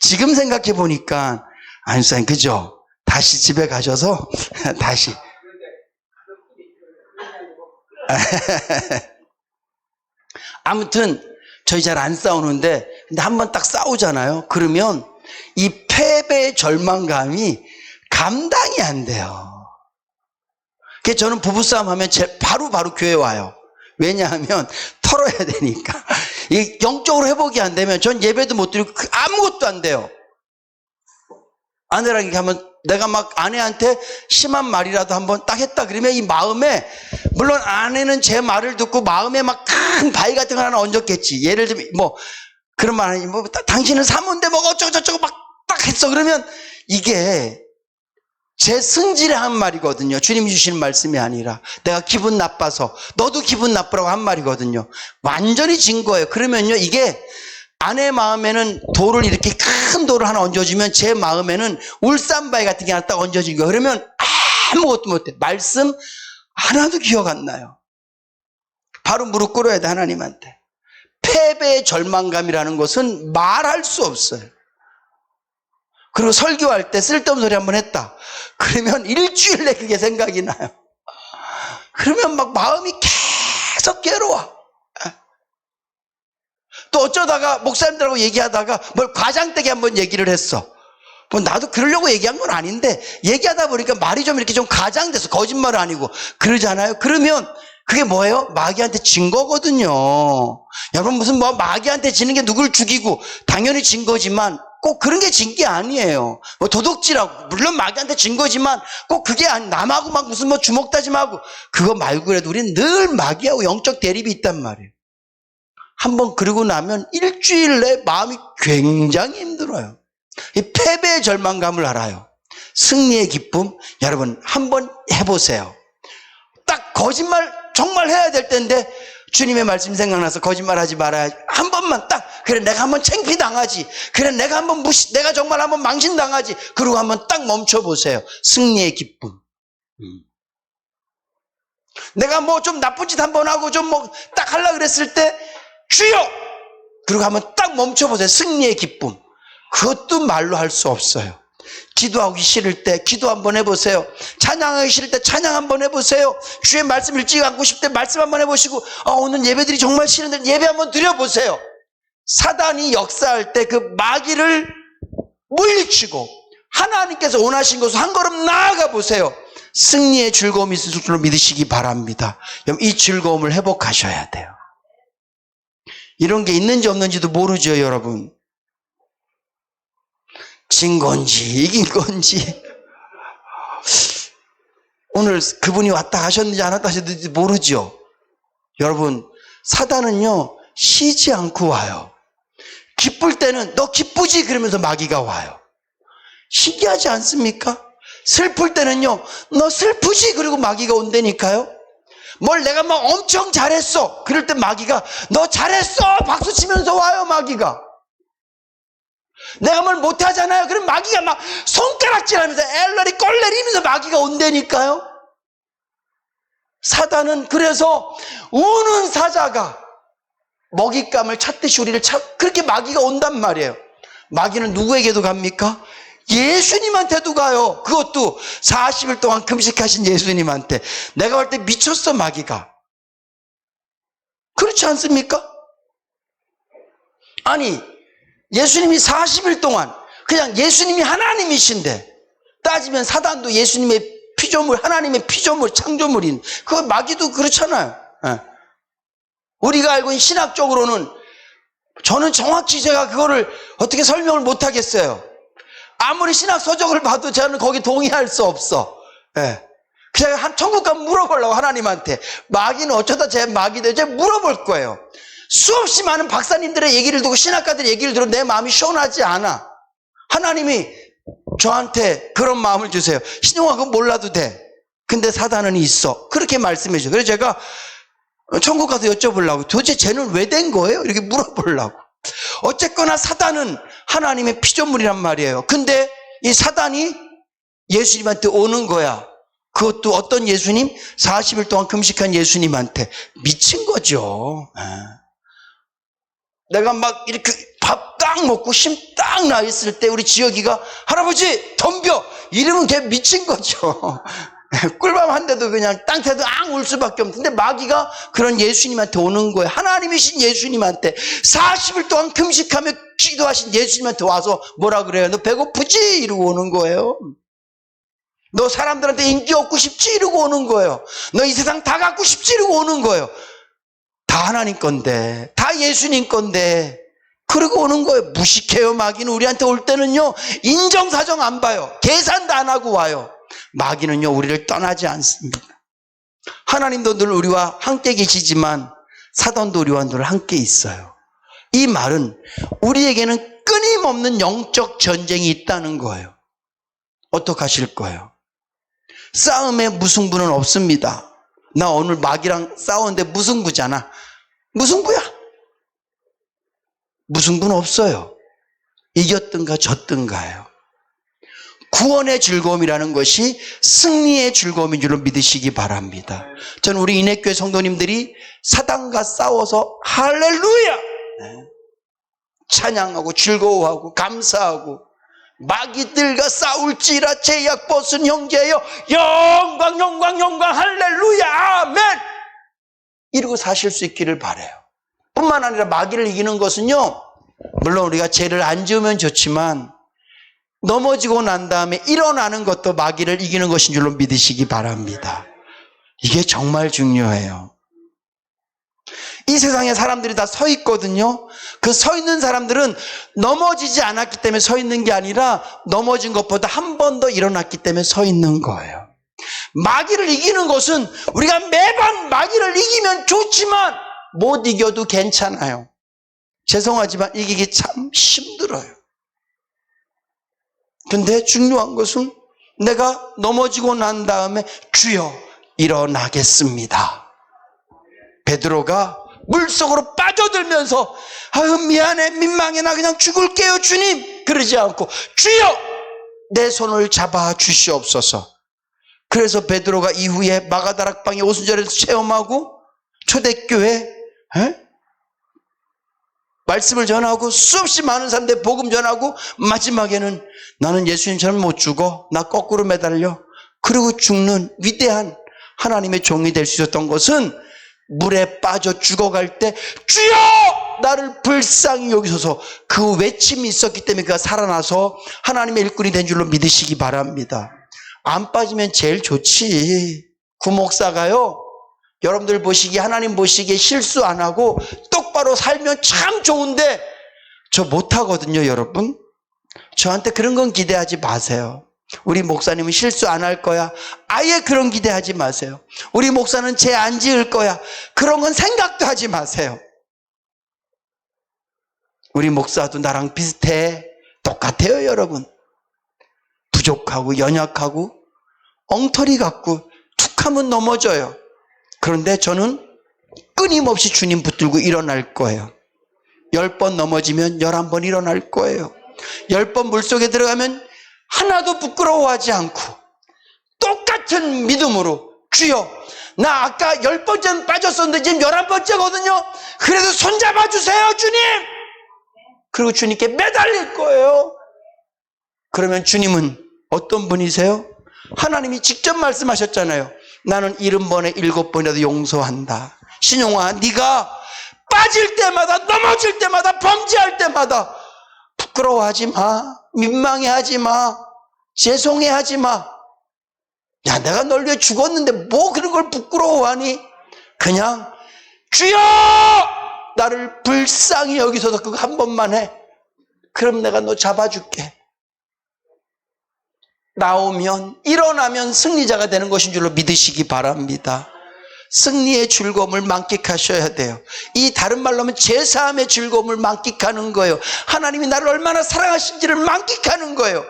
지금 생각해 보니까 안수사님 그죠? 다시 집에 가셔서 다시 아무튼 저희 잘 안 싸우는데, 근데 한번 딱 싸우잖아요. 그러면 이 패배의 절망감이 감당이 안 돼요. 그래서 저는 부부싸움 하면 바로 교회 와요. 왜냐하면 털어야 되니까. 이 영적으로 회복이 안 되면 전 예배도 못 드리고 아무것도 안 돼요. 아내랑 이렇게 하면 내가 막 아내한테 심한 말이라도 한번 딱 했다 그러면 이 마음에, 물론 아내는 제 말을 듣고 마음에 막 큰 바위 같은 거 하나 얹었겠지. 예를 들면 뭐 그런 말 하니 당신은 사모인데 뭐가 어쩌고저쩌고 막 딱 했어. 그러면 이게 제 승질에 한 말이거든요. 주님이 주시는 말씀이 아니라 내가 기분 나빠서 너도 기분 나쁘라고 한 말이거든요. 완전히 진 거예요. 그러면요, 이게 아내 마음에는 돌을 이렇게 큰 돌을 하나 얹어주면 제 마음에는 울산바위 같은 게 하나 딱 얹어진 거예요. 그러면 아무것도 못해. 말씀 하나도 기억 안 나요. 바로 무릎 꿇어야 돼, 하나님한테. 패배의 절망감이라는 것은 말할 수 없어요. 그리고 설교할 때 쓸데없는 소리 한번 했다 그러면 일주일 내 그게 생각이 나요. 그러면 막 마음이 계속 괴로워. 또 어쩌다가 목사님들하고 얘기하다가 뭘 과장되게 한번 얘기를 했어. 뭐 나도 그러려고 얘기한 건 아닌데 얘기하다 보니까 말이 좀 이렇게 좀 과장돼서, 거짓말은 아니고 그러잖아요. 그러면 그게 뭐예요? 마귀한테 진 거거든요. 여러분, 무슨 뭐 마귀한테 지는 게 누굴 죽이고 당연히 진 거지만 꼭 그런 게 진 게 아니에요. 뭐 도둑질하고, 물론 마귀한테 진 거지만 꼭 그게 남하고 막 무슨 뭐 주먹다짐하고 그거 말고라도 우리는 늘 마귀하고 영적 대립이 있단 말이에요. 한번 그러고 나면 일주일 내 마음이 굉장히 힘들어요. 이 패배의 절망감을 알아요. 승리의 기쁨, 여러분 한번 해보세요. 딱 거짓말 정말 해야 될 때인데 주님의 말씀 생각나서 거짓말하지 말아야지. 한 번만 딱, 그래 내가 한번 창피당하지, 그래 내가 한번 내가 정말 한번 망신당하지, 그리고 한번 딱 멈춰보세요. 승리의 기쁨. 내가 뭐 좀 나쁜 짓 한번 하고 좀 뭐 딱 하려고 그랬을 때 주여! 그리고 한번 딱 멈춰보세요. 승리의 기쁨. 그것도 말로 할 수 없어요. 기도하기 싫을 때 기도 한번 해보세요. 찬양하기 싫을 때 찬양 한번 해보세요. 주의 말씀 일찍 앉고 싶을 때 말씀 한번 해보시고, 오늘 예배들이 정말 싫은데 예배 한번 드려보세요. 사단이 역사할 때 그 마귀를 물리치고 하나님께서 원하신 것을 한 걸음 나아가 보세요. 승리의 즐거움이 있을 줄로 믿으시기 바랍니다. 이 즐거움을 회복하셔야 돼요. 이런 게 있는지 없는지도 모르죠, 여러분. 진 건지 이긴 건지, 오늘 그분이 왔다 가셨는지 안 왔다 하셨는지 모르죠. 여러분, 사단은요 쉬지 않고 와요. 기쁠 때는 너 기쁘지 그러면서 마귀가 와요. 신기하지 않습니까? 슬플 때는요 너 슬프지 그리고 마귀가 온다니까요. 뭘 내가 막 엄청 잘했어 그럴 때 마귀가 너 잘했어 박수 치면서 와요. 마귀가 내가 뭘 못하잖아요. 그럼 마귀가 막 손가락질하면서 엘러리 꼴레리면서 마귀가 온다니까요. 사단은 그래서 우는 사자가 먹잇감을 찾듯이 우리를 그렇게 마귀가 온단 말이에요. 마귀는 누구에게도 갑니까? 예수님한테도 가요. 그것도 40일 동안 금식하신 예수님한테. 내가 볼 때 미쳤어 마귀가. 그렇지 않습니까? 아니 예수님이 40일 동안 그냥 예수님이 하나님이신데, 따지면 사단도 예수님의 피조물, 하나님의 피조물, 창조물인, 그 마귀도 그렇잖아요. 우리가 알고 있는 신학적으로는, 저는 정확히 제가 그거를 어떻게 설명을 못 하겠어요. 아무리 신학 서적을 봐도 저는 거기 동의할 수 없어. 그냥 천국 가면 물어보려고 하나님한테. 마귀는 어쩌다 제 마귀들 제가 물어볼 거예요. 수없이 많은 박사님들의 얘기를 듣고 신학가들의 얘기를 들으면 내 마음이 시원하지 않아. 하나님이 저한테 그런 마음을 주세요. 신용아 그건 몰라도 돼. 근데 사단은 있어. 그렇게 말씀해 줘요. 그래서 제가 천국 가서 여쭤보려고, 도대체 쟤는 왜 된 거예요? 이렇게 물어보려고. 어쨌거나 사단은 하나님의 피조물이란 말이에요. 근데 이 사단이 예수님한테 오는 거야. 그것도 어떤 예수님? 40일 동안 금식한 예수님한테. 미친 거죠. 내가 막 이렇게 밥 딱 먹고 힘 딱 나 있을 때 우리 지혁이가 할아버지 덤벼 이러면 걔 미친 거죠. 꿀밤 한 대도 그냥 땅태도 앙 울 수밖에 없는데, 마귀가 그런 예수님한테 오는 거예요. 하나님이신 예수님한테 40일 동안 금식하며 기도하신 예수님한테 와서 뭐라 그래요? 너 배고프지? 이러고 오는 거예요. 너 사람들한테 인기 얻고 싶지? 이러고 오는 거예요. 너 이 세상 다 갖고 싶지? 이러고 오는 거예요. 다 하나님 건데, 다 예수님 건데, 그러고 오는 거예요. 무식해요. 마귀는 우리한테 올 때는요 인정사정 안 봐요. 계산도 안 하고 와요. 마귀는요 우리를 떠나지 않습니다. 하나님도 늘 우리와 함께 계시지만 사단도 우리와 늘 함께 있어요. 이 말은 우리에게는 끊임없는 영적 전쟁이 있다는 거예요. 어떻게 하실 거예요? 싸움에 무승부는 없습니다. 나 오늘 마귀랑 싸우는데 무승부잖아. 무승부야. 무승부는 없어요. 이겼든가 졌든가예요. 구원의 즐거움이라는 것이 승리의 즐거움인 줄로 믿으시기 바랍니다. 저는 우리 인해교회 성도님들이 사단과 싸워서 할렐루야 찬양하고 즐거워하고 감사하고, 마귀들과 싸울지라 제약 벗은 형제여 영광 영광 영광 할렐루야 아멘 이러고 사실 수 있기를 바라요. 뿐만 아니라 마귀를 이기는 것은요, 물론 우리가 죄를 안 지으면 좋지만 넘어지고 난 다음에 일어나는 것도 마귀를 이기는 것인 줄로 믿으시기 바랍니다. 이게 정말 중요해요. 이 세상에 사람들이 다 서 있거든요. 그 서 있는 사람들은 넘어지지 않았기 때문에 서 있는 게 아니라 넘어진 것보다 한 번 더 일어났기 때문에 서 있는 거예요. 마귀를 이기는 것은 우리가 매번 마귀를 이기면 좋지만 못 이겨도 괜찮아요. 죄송하지만 이기기 참 힘들어요. 근데 중요한 것은 내가 넘어지고 난 다음에 주여 일어나겠습니다. 베드로가 물속으로 빠져들면서 아유 미안해 민망해 나 그냥 죽을게요 주님 그러지 않고 주여 내 손을 잡아 주시옵소서. 그래서 베드로가 이후에 마가다락방의 오순절에서 체험하고 초대교회 말씀을 전하고 수없이 많은 사람들 복음 전하고 마지막에는 나는 예수님처럼 못 죽어. 나 거꾸로 매달려. 그리고 죽는 위대한 하나님의 종이 될 수 있었던 것은 물에 빠져 죽어갈 때 주여 나를 불쌍히 여기소서 그 외침이 있었기 때문에 그가 살아나서 하나님의 일꾼이 된 줄로 믿으시기 바랍니다. 안 빠지면 제일 좋지. 구목사가요 여러분들 보시기에 하나님 보시기에 실수 안 하고 똑바로 살면 참 좋은데 저 못하거든요. 여러분 저한테 그런 건 기대하지 마세요. 우리 목사님은 실수 안 할 거야. 아예 그런 기대하지 마세요. 우리 목사는 죄 안 지을 거야. 그런 건 생각도 하지 마세요. 우리 목사도 나랑 비슷해. 똑같아요. 여러분 부족하고 연약하고 엉터리 같고 툭하면 넘어져요. 그런데 저는 끊임없이 주님 붙들고 일어날 거예요. 10번 넘어지면 11번 일어날 거예요. 10번 물속에 들어가면 하나도 부끄러워하지 않고 똑같은 믿음으로 주여 나 아까 10번째는 빠졌었는데 지금 11번째거든요. 그래도 손잡아 주세요 주님. 그리고 주님께 매달릴 거예요. 그러면 주님은 어떤 분이세요? 하나님이 직접 말씀하셨잖아요. 나는 70번에 7번이라도 용서한다. 신용아 네가 빠질 때마다 넘어질 때마다 범죄할 때마다 부끄러워하지 마. 민망해하지 마. 죄송해하지 마. 야 내가 널 위해 죽었는데 뭐 그런 걸 부끄러워하니? 그냥 주여 나를 불쌍히 여기서도 그거 한 번만 해. 그럼 내가 너 잡아줄게. 나오면 일어나면 승리자가 되는 것인 줄로 믿으시기 바랍니다. 승리의 즐거움을 만끽하셔야 돼요. 이 다른 말로 하면 제사함의 즐거움을 만끽하는 거예요. 하나님이 나를 얼마나 사랑하신지를 만끽하는 거예요.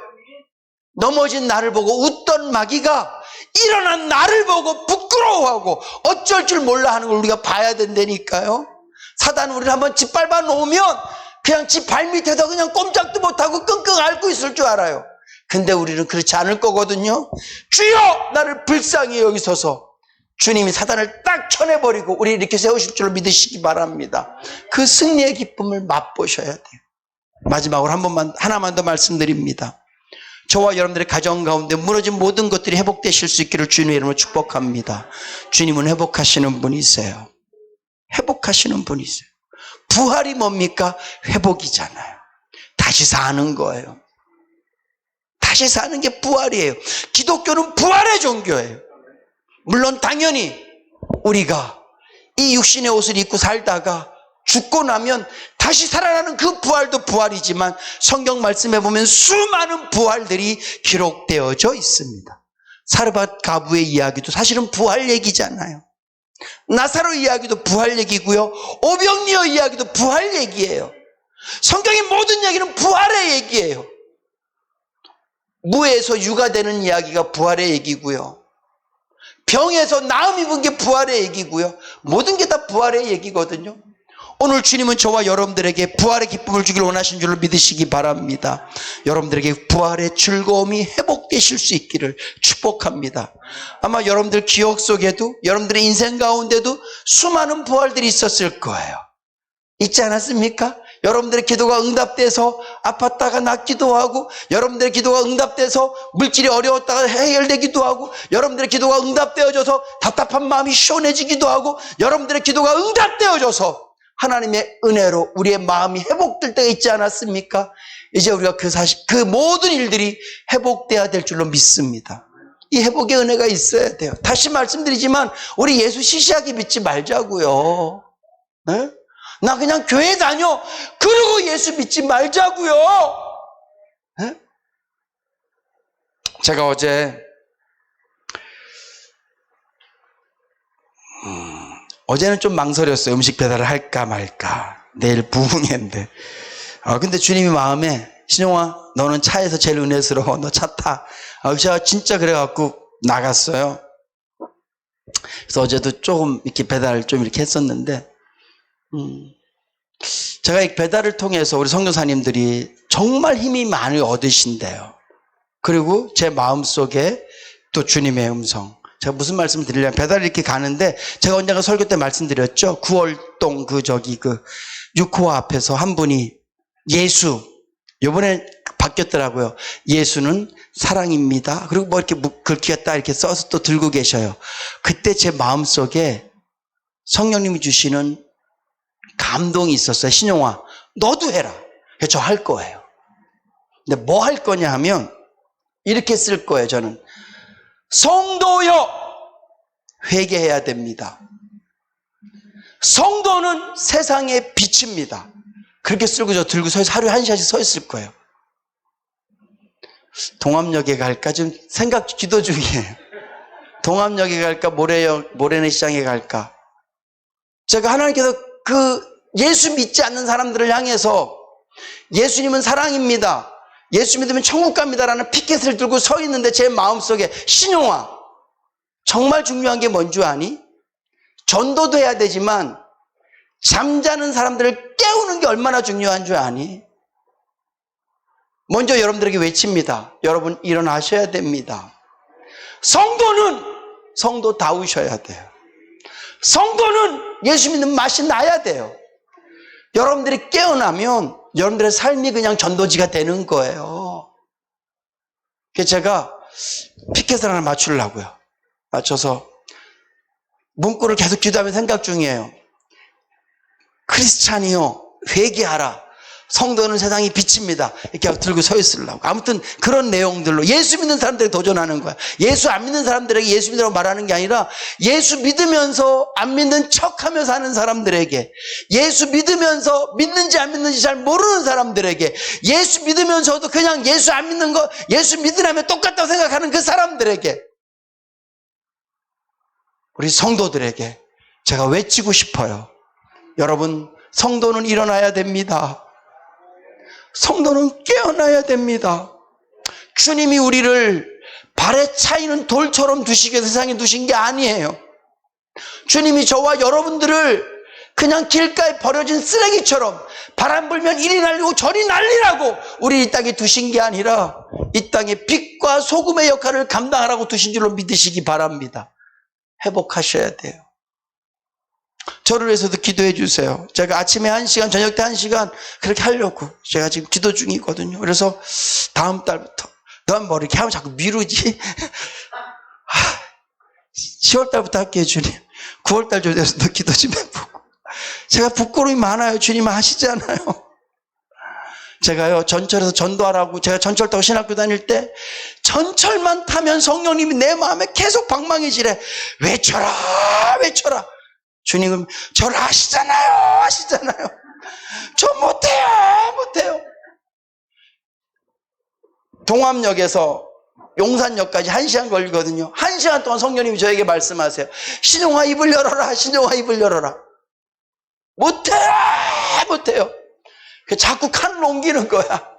넘어진 나를 보고 웃던 마귀가 일어난 나를 보고 부끄러워하고 어쩔 줄 몰라 하는 걸 우리가 봐야 된다니까요. 사단은 우리를 한번 짓밟아 놓으면 그냥 지 발밑에서 그냥 꼼짝도 못하고 끙끙 앓고 있을 줄 알아요. 근데 우리는 그렇지 않을 거거든요. 주여 나를 불쌍히 여기소서. 주님이 사단을 딱 쳐내버리고 우리 이렇게 세우실 줄로 믿으시기 바랍니다. 그 승리의 기쁨을 맛보셔야 돼요. 마지막으로 하나만 더 말씀드립니다. 저와 여러분들의 가정 가운데 무너진 모든 것들이 회복되실 수 있기를 주님의 이름으로 축복합니다. 주님은 회복하시는 분이세요. 회복하시는 분이세요. 부활이 뭡니까? 회복이잖아요. 다시 사는 거예요. 다시 사는 게 부활이에요. 기독교는 부활의 종교예요. 물론 당연히 우리가 이 육신의 옷을 입고 살다가 죽고 나면 다시 살아나는 그 부활도 부활이지만 성경 말씀에 보면 수많은 부활들이 기록되어져 있습니다. 사르밧 가부의 이야기도 사실은 부활 얘기잖아요. 나사로 이야기도 부활 얘기고요. 오병리어 이야기도 부활 얘기예요. 성경의 모든 얘기는 부활의 얘기예요. 무에서 유가 되는 이야기가 부활의 얘기고요. 병에서 나음 입은 게 부활의 얘기고요. 모든 게 다 부활의 얘기거든요. 오늘 주님은 저와 여러분들에게 부활의 기쁨을 주길 원하신 줄로 믿으시기 바랍니다. 여러분들에게 부활의 즐거움이 회복되실 수 있기를 축복합니다. 아마 여러분들 기억 속에도 여러분들의 인생 가운데도 수많은 부활들이 있었을 거예요. 있지 않았습니까? 여러분들의 기도가 응답돼서 아팠다가 낫기도 하고, 여러분들의 기도가 응답돼서 물질이 어려웠다가 해결되기도 하고, 여러분들의 기도가 응답되어져서 답답한 마음이 시원해지기도 하고, 여러분들의 기도가 응답되어져서 하나님의 은혜로 우리의 마음이 회복될 때가 있지 않았습니까? 이제 우리가 그 모든 일들이 회복돼야 될 줄로 믿습니다. 이 회복의 은혜가 있어야 돼요. 다시 말씀드리지만 우리 예수 시시하게 믿지 말자고요. 네? 나 그냥 교회 다녀. 그러고 예수 믿지 말자고요. 네? 제가 어제는 좀 망설였어요. 음식 배달을 할까 말까. 내일 부흥회인데. 근데 주님이 마음에 신용아 너는 차에서 제일 은혜스러워. 너 차 타. 제가 진짜 그래갖고 나갔어요. 그래서 어제도 조금 이렇게 배달 좀 이렇게 했었는데 제가 이 배달을 통해서 우리 선교사님들이 정말 힘이 많이 얻으신대요. 그리고 제 마음속에 또 주님의 음성. 제가 무슨 말씀을 드리려면 배달 이렇게 가는데 제가 언젠가 설교 때 말씀드렸죠. 구월동 유코와 앞에서 한 분이 예수, 이번에 바뀌었더라고요. 예수는 사랑입니다. 그리고 뭐 이렇게 글귀가 이렇게 써서 또 들고 계셔요. 그때 제 마음속에 성령님이 주시는 감동이 있었어요. 신용아, 너도 해라. 저 할 거예요. 근데 뭐 할 거냐 하면 이렇게 쓸 거예요. 저는 성도여 회개해야 됩니다. 성도는 세상의 빛입니다. 그렇게 쓰고 저 들고 하루에 1시간씩 서 있을 거예요. 동암역에 갈까? 지금 기도 중이에요. 동암역에 갈까? 모래내 시장에 갈까? 제가 하나님께서 예수 믿지 않는 사람들을 향해서 예수님은 사랑입니다. 예수 믿으면 천국 갑니다라는 피켓을 들고 서 있는데 제 마음속에 신용아, 정말 중요한 게 뭔 줄 아니? 전도도 해야 되지만 잠자는 사람들을 깨우는 게 얼마나 중요한 줄 아니? 먼저 여러분들에게 외칩니다. 여러분 일어나셔야 됩니다. 성도다우셔야 돼요. 성도는 예수 믿는 맛이 나야 돼요. 여러분들이 깨어나면 여러분들의 삶이 그냥 전도지가 되는 거예요. 그래서 제가 피켓을 하나 맞추려고요. 맞춰서 문구를 계속 기도하며 생각 중이에요. 크리스찬이요 회개하라. 성도는 세상이 빛입니다. 이렇게 들고 서 있으려고. 아무튼 그런 내용들로 예수 믿는 사람들에게 도전하는 거야. 예수 안 믿는 사람들에게 예수 믿으라고 말하는 게 아니라 예수 믿으면서 안 믿는 척하며 사는 사람들에게, 예수 믿으면서 믿는지 안 믿는지 잘 모르는 사람들에게, 예수 믿으면서도 그냥 예수 안 믿는 거 예수 믿으라면 똑같다고 생각하는 그 사람들에게, 우리 성도들에게 제가 외치고 싶어요. 여러분, 성도는 일어나야 됩니다. 성도는 깨어나야 됩니다. 주님이 우리를 발에 차이는 돌처럼 두시기 위해서 세상에 두신 게 아니에요. 주님이 저와 여러분들을 그냥 길가에 버려진 쓰레기처럼 바람 불면 이리 날리고 저리 날리라고 우리 이 땅에 두신 게 아니라 이 땅에 빛과 소금의 역할을 감당하라고 두신 줄로 믿으시기 바랍니다. 회복하셔야 돼요. 저를 위해서도 기도해 주세요. 제가 아침에 1시간, 저녁 때 1시간 그렇게 하려고 제가 지금 기도 중이거든요. 그래서 다음 달부터 넌 뭐 이렇게 하면 자꾸 미루지? 10월 달부터 할게요, 주님. 9월 달 좀 돼서 너 기도 좀 해보고. 제가 부끄러움이 많아요. 주님 하시잖아요. 제가요, 전철에서 전도하라고, 제가 전철 타고 신학교 다닐 때 전철만 타면 성령님이 내 마음에 계속 방망이질해. 외쳐라, 외쳐라. 주님은 저를 하시잖아요. 저 못해요. 동암역에서 용산역까지 1시간 걸리거든요. 1시간 동안 성령님이 저에게 말씀하세요. 신용아 입을 열어라. 못해요. 자꾸 칸을 옮기는 거야.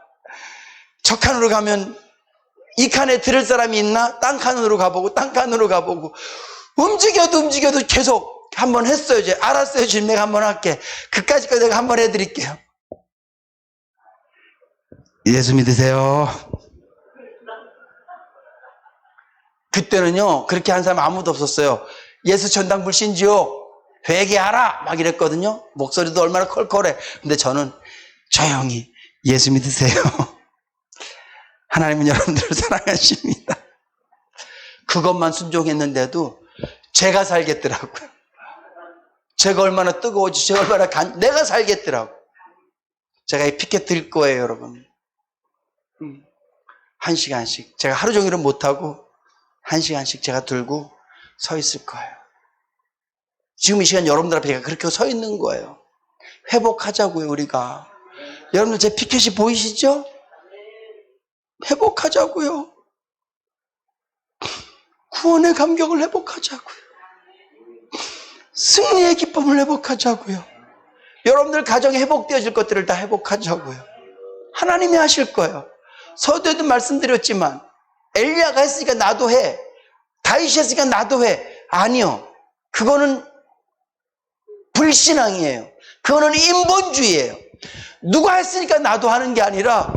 저 칸으로 가면 이 칸에 들을 사람이 있나? 딴 칸으로 가보고 움직여도 계속 한번 했어요. 이제 알았어요. 지금 내가 한번 할게. 그까짓 내가 한번 해드릴게요. 예수 믿으세요. 그때는요 그렇게 한 사람 아무도 없었어요. 예수 전당 불신지요 회개하라 막 이랬거든요. 목소리도 얼마나 컬컬해. 근데 저는 조용히 예수 믿으세요. 하나님은 여러분들을 사랑하십니다. 그것만 순종했는데도 제가 살겠더라고요. 제가 얼마나 뜨거워지, 제가 얼마나 내가 살겠더라고. 제가 이 피켓 들 거예요, 여러분. 1시간씩. 제가 하루 종일은 못하고 1시간씩 제가 들고 서 있을 거예요. 지금 이 시간 여러분들 앞에 제가 그렇게 서 있는 거예요. 회복하자고요, 우리가. 여러분들 제 피켓이 보이시죠? 회복하자고요. 구원의 감격을 회복하자고요. 승리의 기쁨을 회복하자고요. 여러분들 가정에 회복되어질 것들을 다 회복하자고요. 하나님이 하실 거예요. 서두에도 말씀드렸지만 엘리야가 했으니까 나도 해. 다윗이 했으니까 나도 해. 아니요. 그거는 불신앙이에요. 그거는 인본주의예요. 누가 했으니까 나도 하는 게 아니라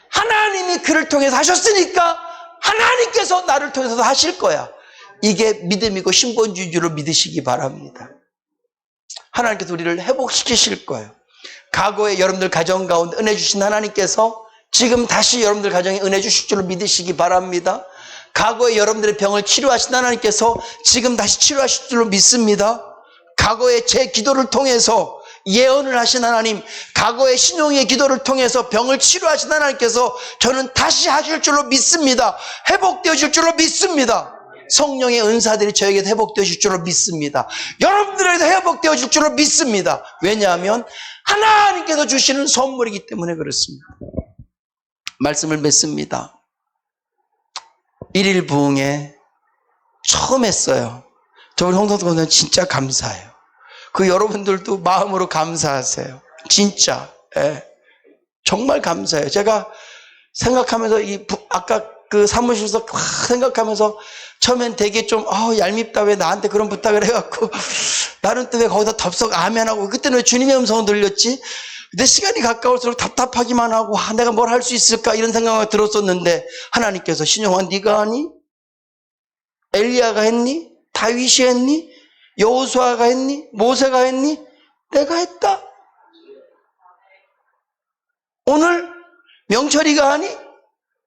하나님이 그를 통해서 하셨으니까 하나님께서 나를 통해서도 하실 거야. 이게 믿음이고 신본주의로 믿으시기 바랍니다. 하나님께서 우리를 회복시키실 거예요. 과거에 여러분들 가정 가운데 은혜 주신 하나님께서 지금 다시 여러분들 가정에 은혜 주실 줄로 믿으시기 바랍니다. 과거에 여러분들의 병을 치료하신 하나님께서 지금 다시 치료하실 줄로 믿습니다. 과거에 제 기도를 통해서 예언을 하신 하나님, 과거의 신용의 기도를 통해서 병을 치료하신 하나님께서 저는 다시 하실 줄로 믿습니다. 회복되어질 줄로 믿습니다. 성령의 은사들이 저에게 회복되어질 줄로 믿습니다. 여러분들에게도 회복되어질 줄로 믿습니다. 왜냐하면 하나님께서 주시는 선물이기 때문에 그렇습니다. 말씀을 맺습니다. 1일 부흥회 처음 했어요. 저 우리 홍성도는 진짜 감사해요. 그 여러분들도 마음으로 감사하세요. 진짜. 예. 정말 감사해요. 제가 생각하면서 아까 그 사무실에서 생각하면서 처음엔 되게 좀 얄밉다 왜 나한테 그런 부탁을 해갖고 나는 또 왜 거기다 덥석 아멘하고 그때는 왜 주님의 음성을 들렸지? 근데 시간이 가까울수록 답답하기만 하고 내가 뭘 할 수 있을까 이런 생각이 들었었는데 하나님께서 신용아 네가 하니? 엘리야가 했니? 다윗이 했니? 여호수아가 했니? 모세가 했니? 내가 했다. 오늘 명철이가 하니?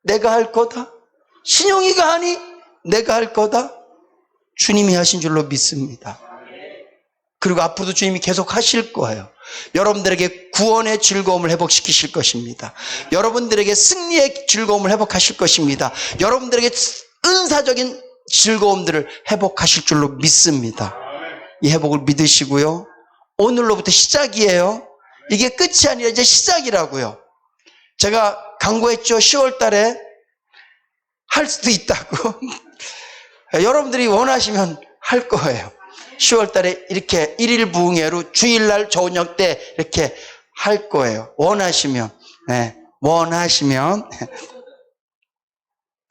내가 할 거다. 신용이가 하니? 내가 할 거다. 주님이 하신 줄로 믿습니다. 그리고 앞으로도 주님이 계속 하실 거예요. 여러분들에게 구원의 즐거움을 회복시키실 것입니다. 여러분들에게 승리의 즐거움을 회복하실 것입니다. 여러분들에게 은사적인 즐거움들을 회복하실 줄로 믿습니다. 이 회복을 믿으시고요. 오늘로부터 시작이에요. 이게 끝이 아니라 이제 시작이라고요. 제가 강구했죠. 10월 달에 할 수도 있다고. 여러분들이 원하시면 할 거예요. 10월 달에 이렇게 1일 부흥회로 주일날 저녁 때 이렇게 할 거예요. 원하시면. 네, 원하시면.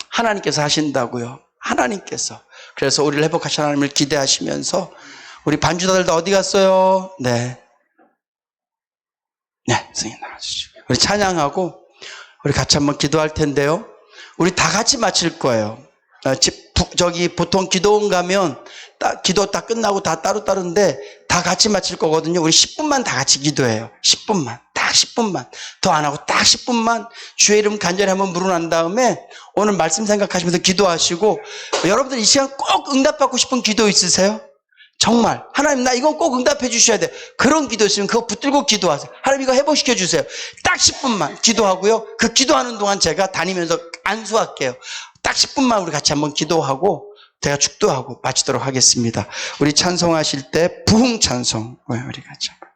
하나님께서 하신다고요. 하나님께서. 그래서 우리를 회복하신 하나님을 기대하시면서 우리 반주자들도 어디 갔어요? 네. 네, 선생님 나와주시죠. 우리 찬양하고 우리 같이 한번 기도할 텐데요. 우리 다 같이 마칠 거예요. 저기 보통 기도원 가면 기도 다 끝나고 다 따로따로인데 다 같이 마칠 거거든요. 우리 10분만 다 같이 기도해요. 10분만. 딱 10분만. 더 안 하고 딱 10분만 주의 이름 간절히 한번 물어난 다음에 오늘 말씀 생각하시면서 기도하시고 여러분들 이 시간 꼭 응답받고 싶은 기도 있으세요? 정말 하나님 나 이건 꼭 응답해 주셔야 돼. 그런 기도 있으면 그거 붙들고 기도하세요. 하나님 이거 회복시켜 주세요. 딱 10분만 기도하고요. 그 기도하는 동안 제가 다니면서 안수할게요. 딱 10분만 우리 같이 한번 기도하고 제가 축도하고 마치도록 하겠습니다. 우리 찬송하실 때 부흥 찬송 우리 같이 한번